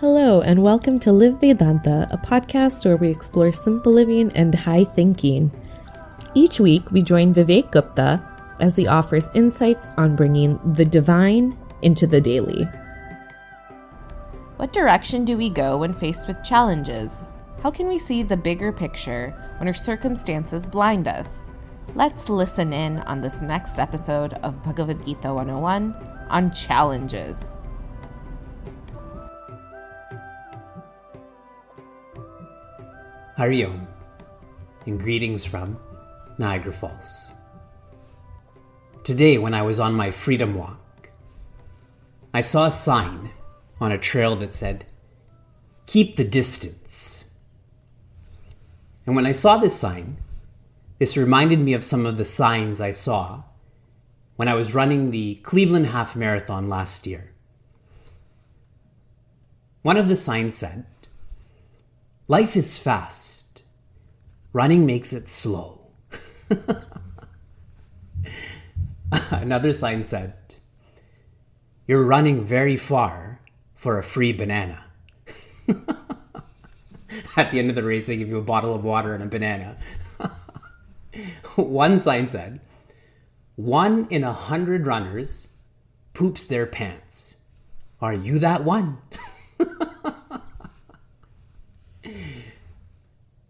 Hello, and welcome to Live Vedanta, a podcast where we explore simple living and high thinking. Each week, we join Vivek Gupta as he offers insights on bringing the divine into the daily. What direction do we go when faced with challenges? How can we see the bigger picture when our circumstances blind us? Let's listen in on this next episode of Bhagavad Gita 101 on challenges. Hari Om, and greetings from Niagara Falls. Today, when I was on my freedom walk, I saw a sign on a trail that said, "Keep the distance." And when I saw this sign, this reminded me of some of the signs I saw when I was running the Cleveland Half Marathon last year. One of the signs said, "Life is fast. Running makes it slow." Another sign said, "You're running very far for a free banana." At the end of the race, they give you a bottle of water and a banana. One sign said, "1 in 100 runners poops their pants. Are you that one?"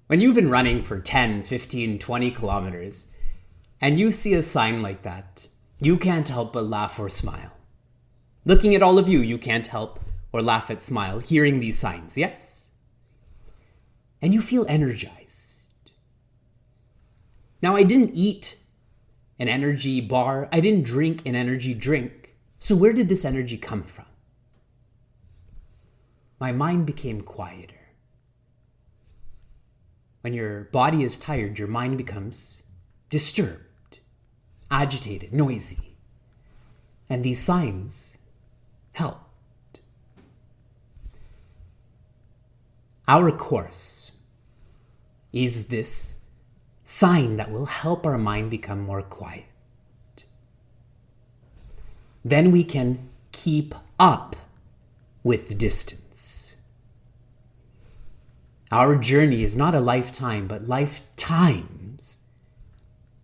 When you've been running for 10, 15, 20 kilometers, and you see a sign like that, you can't help but laugh or smile. Looking at all of you, you can't help or laugh and smile hearing these signs, yes? And you feel energized. Now, I didn't eat an energy bar. I didn't drink an energy drink. So where did this energy come from? My mind became quieter. When your body is tired, your mind becomes disturbed, agitated, noisy. And these signs helped. Our course is this sign that will help our mind become more quiet. Then we can keep up with the distance. Our journey is not a lifetime, but lifetimes.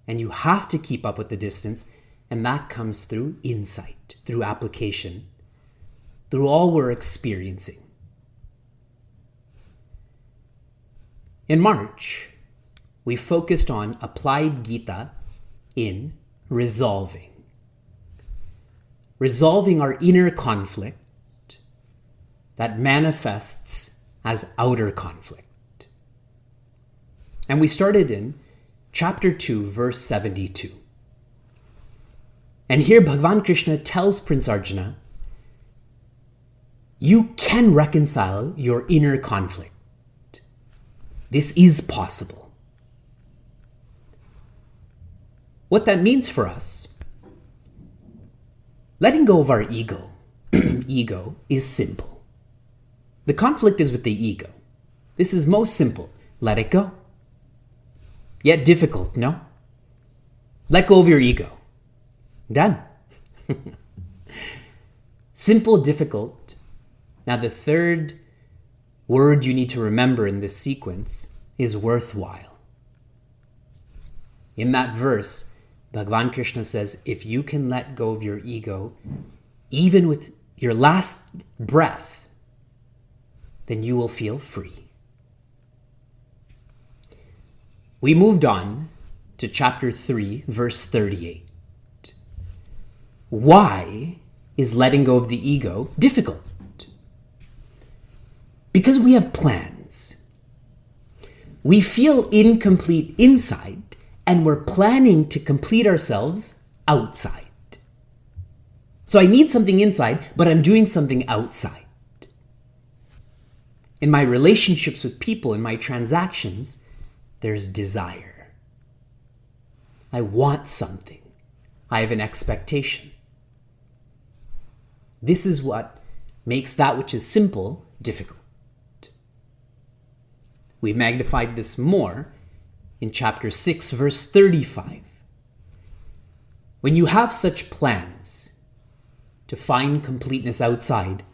And you have to keep up with the distance, and that comes through insight, through application, through all we're experiencing. In March, we focused on applied Gita in resolving our inner conflict that manifests as outer conflict. And we started in chapter 2, verse 72. And here Bhagavan Krishna tells Prince Arjuna, you can reconcile your inner conflict. This is possible. What that means for us, letting go of our ego. Ego is simple. The conflict is with the ego. This is most simple. Let it go. Yet difficult, no? Let go of your ego. Done. Simple, difficult. Now the third word you need to remember in this sequence is worthwhile. In that verse, Bhagavan Krishna says, if you can let go of your ego, even with your last breath, then you will feel free. We moved on to chapter 3, verse 38. Why is letting go of the ego difficult? Because we have plans. We feel incomplete inside, and we're planning to complete ourselves outside. So I need something inside, but I'm doing something outside. In my relationships with people, in my transactions, there's desire. I want something. I have an expectation. This is what makes that which is simple difficult. We magnified this more in chapter 6, verse 35. When you have such plans to find completeness outside,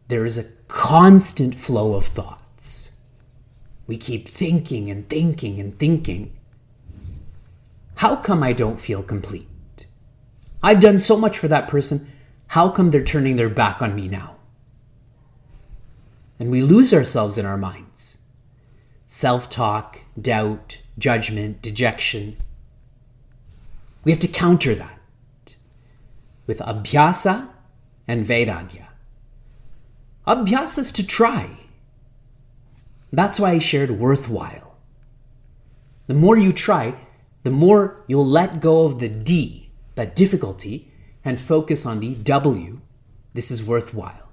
there is a constant flow of thoughts. We keep thinking and thinking and thinking. How come I don't feel complete? I've done so much for that person. How come they're turning their back on me now? And we lose ourselves in our minds. Self-talk, doubt, judgment, dejection. We have to counter that with abhyasa and vairagya. Abhyasa is to try. That's why I shared worthwhile. The more you try, the more you'll let go of the D, that difficulty, and focus on the W, this is worthwhile.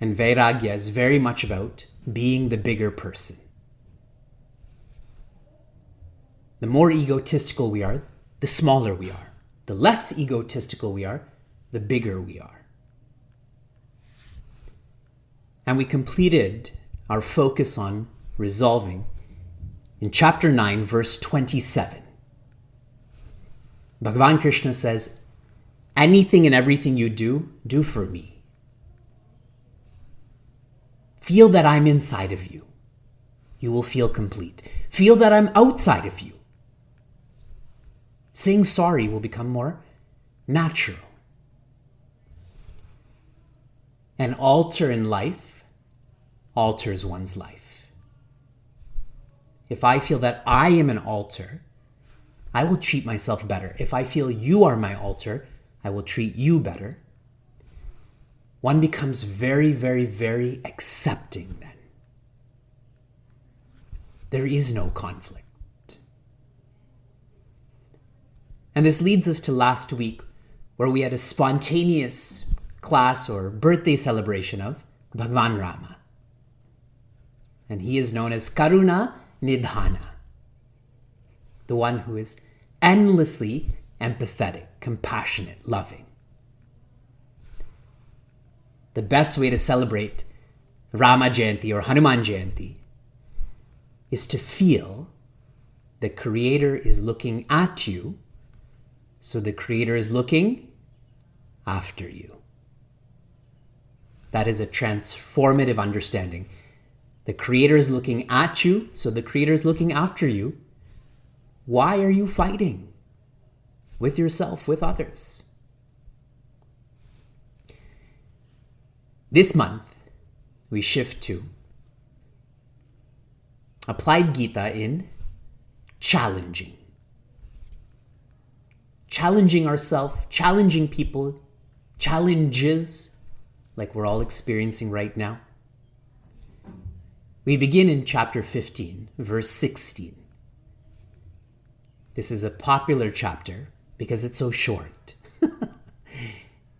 And vairagya is very much about being the bigger person. The more egotistical we are, the smaller we are. The less egotistical we are, the bigger we are. And we completed our focus on resolving in chapter 9, verse 27. Bhagavan Krishna says, anything and everything you do for me. Feel that I'm inside of you. You will feel complete. Feel that I'm outside of you. Saying sorry will become more natural. An altar in life alters one's life. If I feel that I am an altar, I will treat myself better. If I feel you are my altar, I will treat you better. One becomes very, very, very accepting then. There is no conflict. And this leads us to last week, where we had a spontaneous class or birthday celebration of Bhagavan Rama. And he is known as Karuna Nidhana, the one who is endlessly empathetic, compassionate, loving. The best way to celebrate Rama Jayanti or Hanuman Jayanti is to feel the Creator is looking at you, so the Creator is looking after you. That is a transformative understanding. The Creator is looking at you, so the Creator is looking after you. Why are you fighting with yourself, with others? This month, we shift to applied Gita in challenging. Challenging ourselves, challenging people, challenges like we're all experiencing right now. We begin in chapter 15, verse 16. This is a popular chapter because it's so short.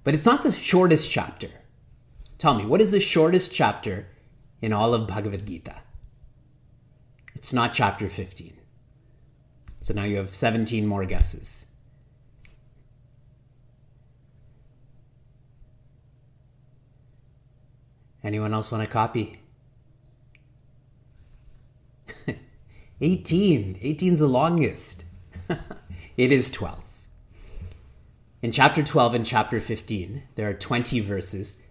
But it's not the shortest chapter. Tell me, what is the shortest chapter in all of Bhagavad Gita? It's not chapter 15. So now you have 17 more guesses. Anyone else want a copy? 18. 18 is the longest. It is 12. In chapter 12 and chapter 15, there are 20 verses.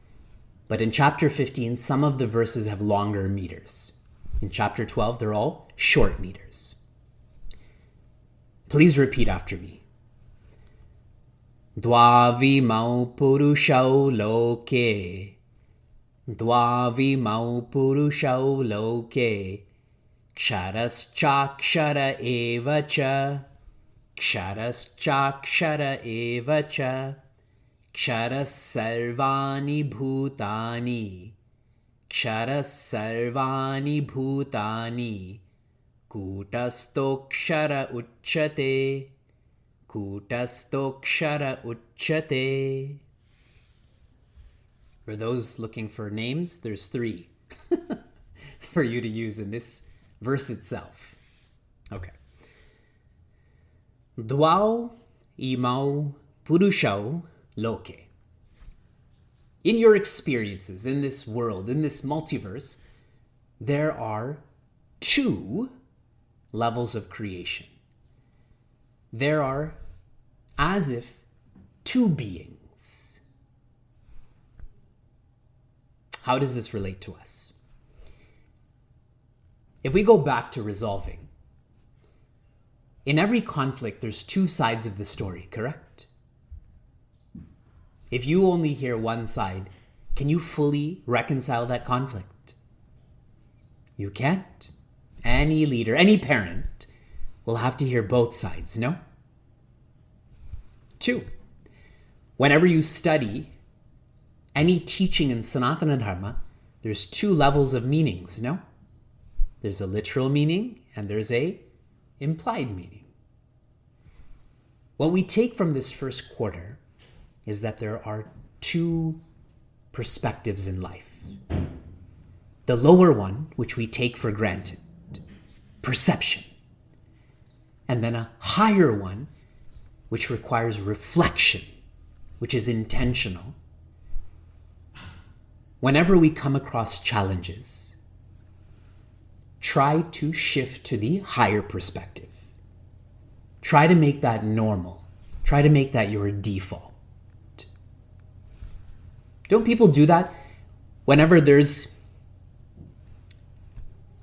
But in chapter 15, some of the verses have longer meters. In chapter 12, they're all short meters. Please repeat after me. Dvavimau purushau loke. Dvavimau purushau loke. Ksharascha evacha. Ksharascha evacha. Ksharas sarvani bhutani. Ksharas sarvani bhutani. Kutastokshara uchyate. Kutastokshara uchyate. For those looking for names, there's 3 for you to use in this verse itself. Okay. Dvau imau purushau loke. In your experiences, in this world, in this multiverse, there are 2 levels of creation. There are as if 2 beings. How does this relate to us? If we go back to resolving, in every conflict, there's two sides of the story, correct? If you only hear one side, can you fully reconcile that conflict? You can't. Any leader, any parent will have to hear both sides, no? 2, whenever you study any teaching in Sanatana Dharma, there's 2 levels of meanings, no? There's a literal meaning and there's a implied meaning. What we take from this first quarter is that there are 2 perspectives in life. The lower one, which we take for granted, perception. And then a higher one, which requires reflection, which is intentional. Whenever we come across challenges, try to shift to the higher perspective. Try to make that normal. Try to make that your default. Don't people do that whenever there's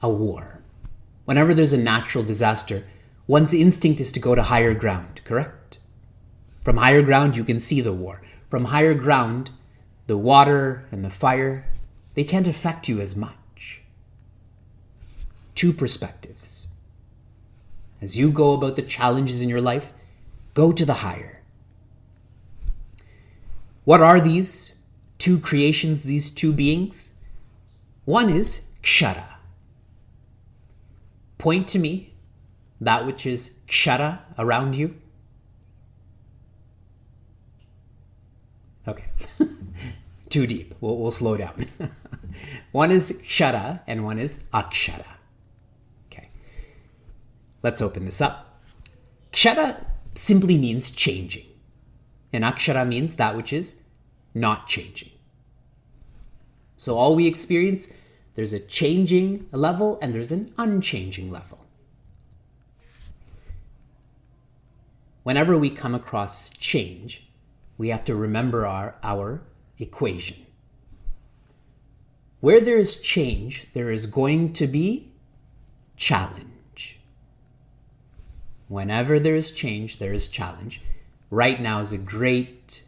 a war? Whenever there's a natural disaster, one's instinct is to go to higher ground, correct? From higher ground, you can see the war. From higher ground, the water and the fire, they can't affect you as much. 2 perspectives. As you go about the challenges in your life, go to the higher. What are these 2 creations, these 2 beings? One is Kshara. Point to me that which is Kshara around you. Okay, too deep. We'll slow down. One is Kshara and one is Akshara. Okay, let's open this up. Kshara simply means changing, and Akshara means that which is not changing. So all we experience, there's a changing level and there's an unchanging level. Whenever we come across change, we have to remember our equation. Where there is change, there is going to be challenge. Whenever there is change, there is challenge. Right now is a great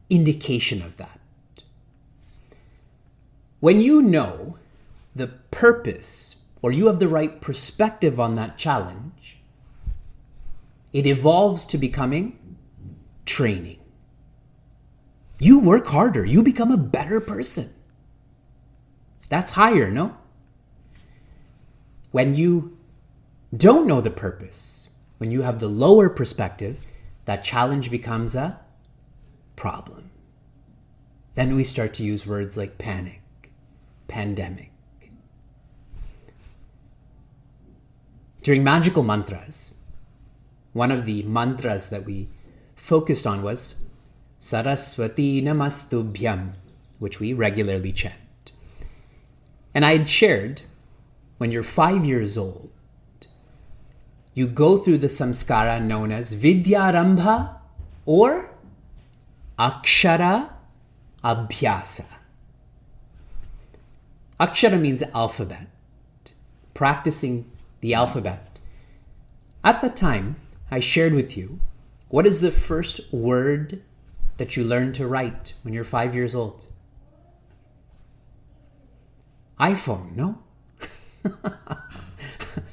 indication of that. When you know the purpose, or you have the right perspective on that challenge, it evolves to becoming training. You work harder, you become a better person. That's higher, no? When you don't know the purpose, when you have the lower perspective, that challenge becomes a problem. Then we start to use words like panic, pandemic. During magical mantras, one of the mantras that we focused on was Saraswati Namastubhyam, which we regularly chant. And I had shared, when you're 5 years old, you go through the samskara known as Vidyarambha or Akshara Abhyasa. Akshara means alphabet, practicing the alphabet. At that time, I shared with you, what is the first word that you learn to write when you're 5 years old? iPhone, no?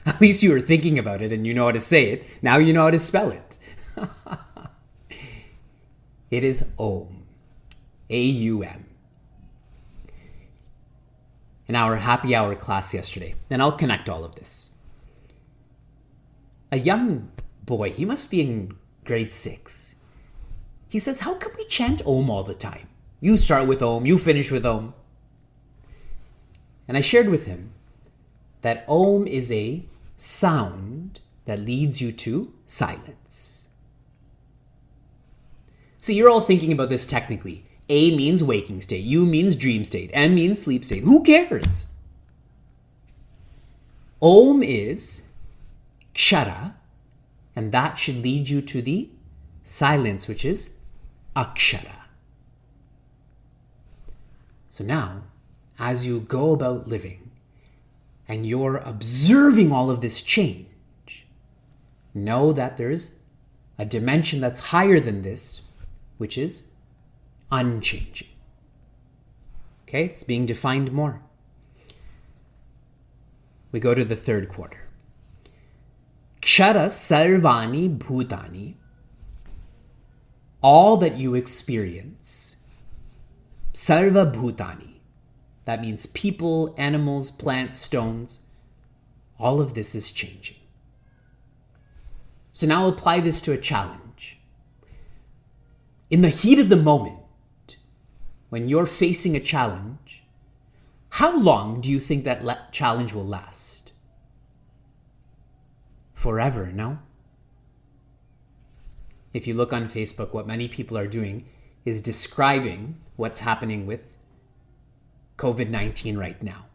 At least you were thinking about it and you know how to say it. Now you know how to spell it. It is Om. A-U-M. In our happy hour class yesterday, and I'll connect all of this. A young boy, he must be in grade 6. He says, how come we chant Om all the time? You start with Om, you finish with Om. And I shared with him that Om is a sound that leads you to silence. So you're all thinking about this technically. A means waking state, U means dream state, M means sleep state. Who cares? Om is Kshara, and that should lead you to the silence, which is Akshara. So now, as you go about living and you're observing all of this change, know that there's a dimension that's higher than this, which is unchanging. Okay, it's being defined more. We go to the third quarter. Kshara sarvani bhutani. All that you experience, sarva bhutani. That means people, animals, plants, stones. All of this is changing. So now apply this to a challenge. In the heat of the moment, when you're facing a challenge, how long do you think that challenge will last? Forever, no? If you look on Facebook, what many people are doing is describing what's happening with COVID-19 right now.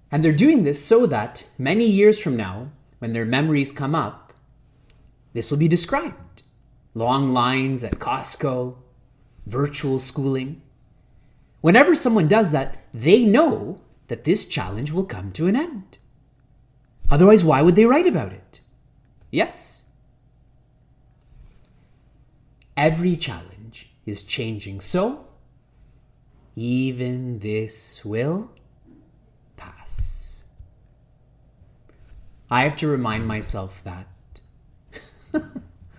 And they're doing this so that many years from now, when their memories come up, this will be described. Long lines at Costco, virtual schooling. Whenever someone does that, they know that this challenge will come to an end. Otherwise, why would they write about it? Yes. Every challenge is changing, so even this will pass. I have to remind myself that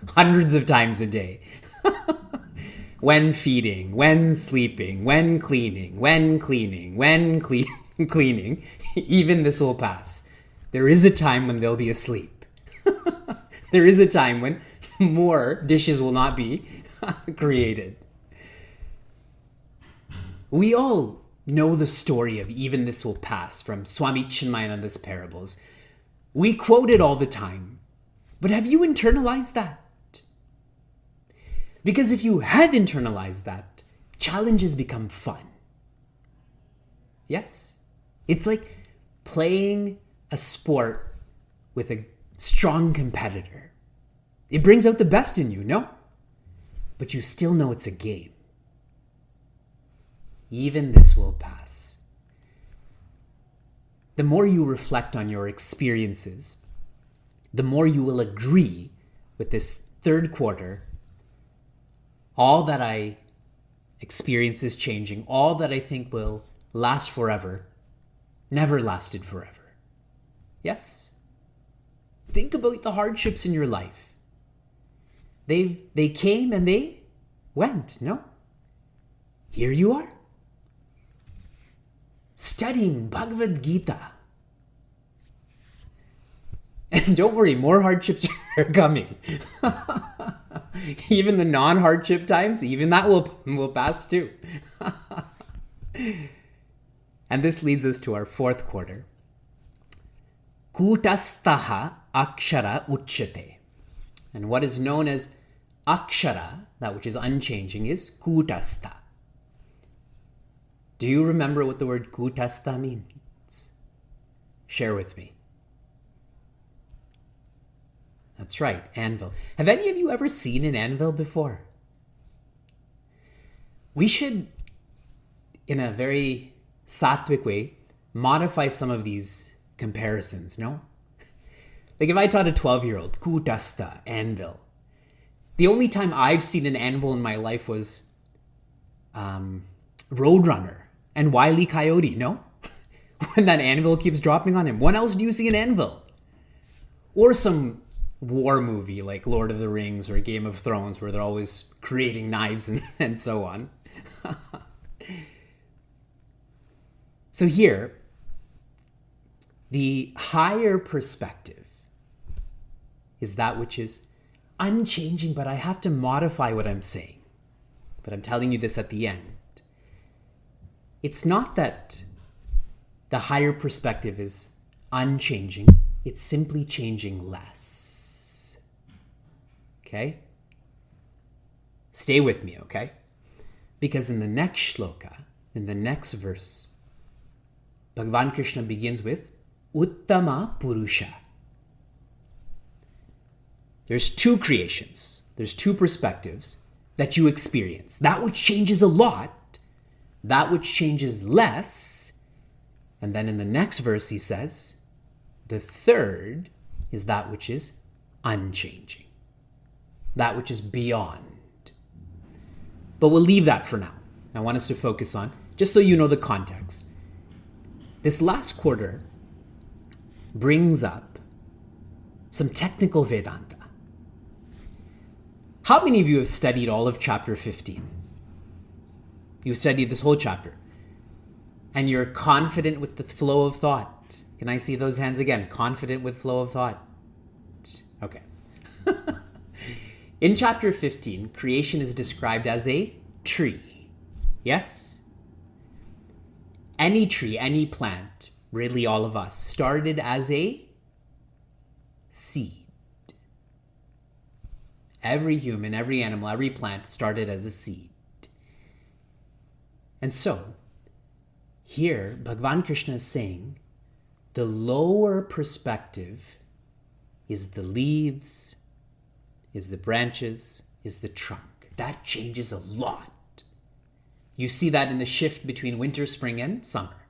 hundreds of times a day. When feeding, when sleeping, when cleaning, cleaning, even this will pass. There is a time when they'll be asleep. There is a time when more dishes will not be created. We all know the story of even this will pass from Swami Chinmayananda's parables. We quote it all the time. But have you internalized that? Because if you have internalized that, challenges become fun. Yes? It's like playing a sport with a strong competitor. It brings out the best in you, no? But you still know it's a game. Even this will pass. The more you reflect on your experiences, the more you will agree with this third quarter. All that I experience is changing. All that I think will last forever never lasted forever. Yes? Think about the hardships in your life. They came and they went, no? Here you are, studying Bhagavad Gita. And don't worry, more hardships are coming. Even the non-hardship times, even that will pass too. And this leads us to our fourth quarter. Kutastaha akshara uchyate. And what is known as akshara, that which is unchanging, is kutastha. Do you remember what the word kutastha means? Share with me. That's right, anvil. Have any of you ever seen an anvil before? We should, in a very sattvic way, modify some of these comparisons, no? Like if I taught a 12-year-old, kutastha, anvil. The only time I've seen an anvil in my life was Roadrunner and Wile E. Coyote, no? When that anvil keeps dropping on him. When else do you see an anvil? Or some war movie like Lord of the Rings or Game of Thrones where they're always creating knives and so on. So here, the higher perspective is that which is unchanging, but I have to modify what I'm saying. But I'm telling you this at the end. It's not that the higher perspective is unchanging, it's simply changing less. Okay? Stay with me, okay? Because in the next shloka, in the next verse, Bhagavan Krishna begins with Uttama Purusha. There's two creations, there's two perspectives that you experience. That which changes a lot, that which changes less. And then in the next verse he says, the third is that which is unchanging, that which is beyond. But we'll leave that for now. I want us to focus on, just so you know the context. This last quarter brings up some technical Vedanta. How many of you have studied all of chapter 15? You studied this whole chapter. And you're confident with the flow of thought. Can I see those hands again? Confident with flow of thought. Okay. In chapter 15, creation is described as a tree. Yes? Any tree, any plant, really all of us, started as a seed. Every human, every animal, every plant started as a seed. And so, here, Bhagavan Krishna is saying, the lower perspective is the leaves, is the branches, is the trunk. That changes a lot. You see that in the shift between winter, spring, and summer.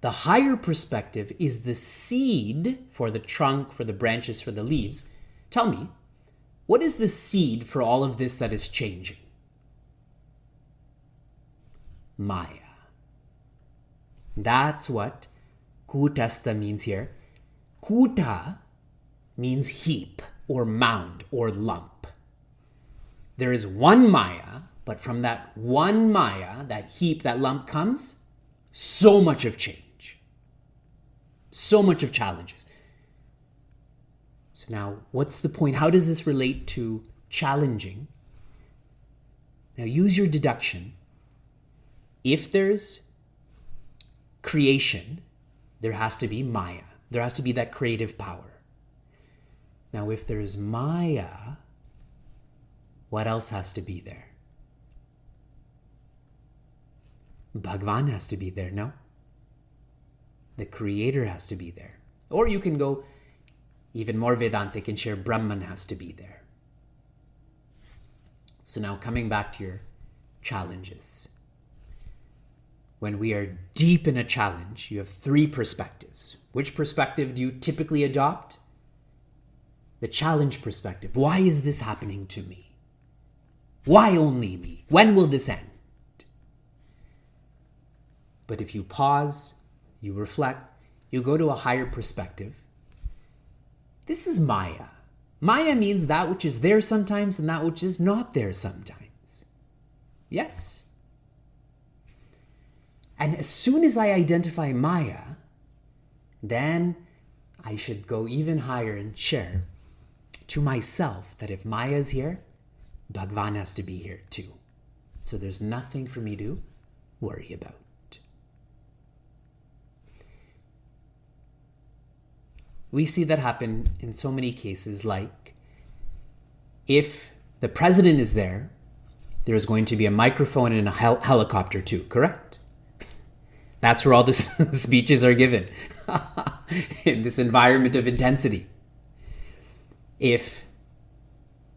The higher perspective is the seed for the trunk, for the branches, for the leaves. Tell me, what is the seed for all of this that is changing? Maya. That's what kutastha means here. Kuta means heap or mound or lump. There is one Maya, but from that one Maya, that heap, that lump comes so much of change, so much of challenges. So now, what's the point? How does this relate to challenging? Now, use your deduction. If there's creation, there has to be Maya. There has to be that creative power. Now, if there's Maya, what else has to be there? Bhagavan has to be there, no? The creator has to be there. Or you can go even more Vedantic and share Brahman has to be there. So now coming back to your challenges. When we are deep in a challenge, you have three perspectives. Which perspective do you typically adopt? The challenge perspective. Why is this happening to me? Why only me? When will this end? But if you pause, you reflect, you go to a higher perspective. This is Maya. Maya means that which is there sometimes and that which is not there sometimes. Yes? And as soon as I identify Maya, then I should go even higher and share to myself that if Maya is here, Bhagavan has to be here too. So there's nothing for me to worry about. We see that happen in so many cases, like if the president is there, there's going to be a microphone and a helicopter too, correct? That's where all the speeches are given, in this environment of intensity. If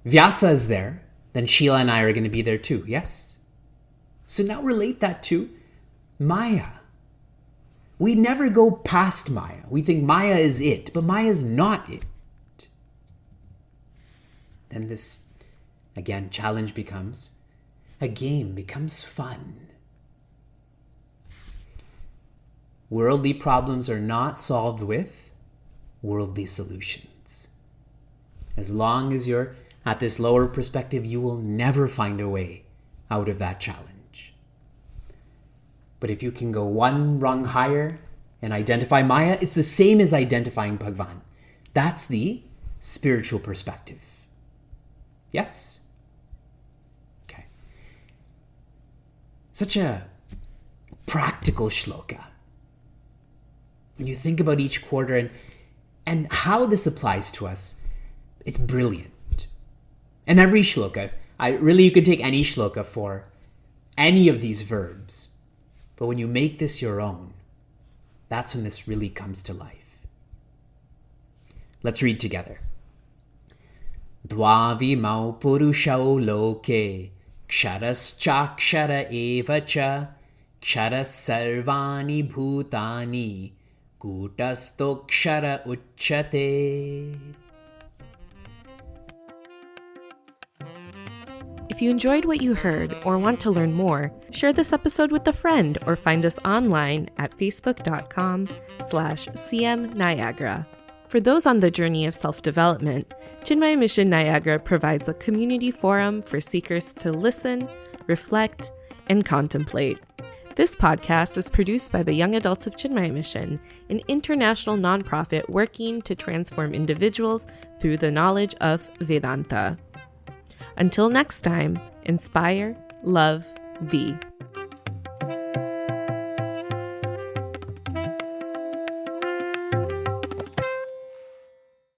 Vyasa is there, then Sheila and I are going to be there too, yes? So now relate that to Maya. We never go past Maya. We think Maya is it, but Maya is not it. Then this, again, challenge becomes a game, becomes fun. Worldly problems are not solved with worldly solutions. As long as you're at this lower perspective, you will never find a way out of that challenge. But if you can go one rung higher and identify Maya, it's the same as identifying Bhagavan. That's the spiritual perspective. Yes? Okay. Such a practical shloka. When you think about each quarter and how this applies to us, it's brilliant. And every shloka, you could take any shloka for any of these verbs. But when you make this your own, that's when this really comes to life. Let's read together. Dvavimau purushau loke Ksharashchakshara eva cha, ksharas sarvani bhutani, kutastokshara uchyate. If you enjoyed what you heard or want to learn more, share this episode with a friend or find us online at facebook.com/cmniagara. For those on the journey of self-development, Chinmaya Mission Niagara provides a community forum for seekers to listen, reflect, and contemplate. This podcast is produced by the Young Adults of Chinmaya Mission, an international nonprofit working to transform individuals through the knowledge of Vedanta. Until next time, inspire, love, be.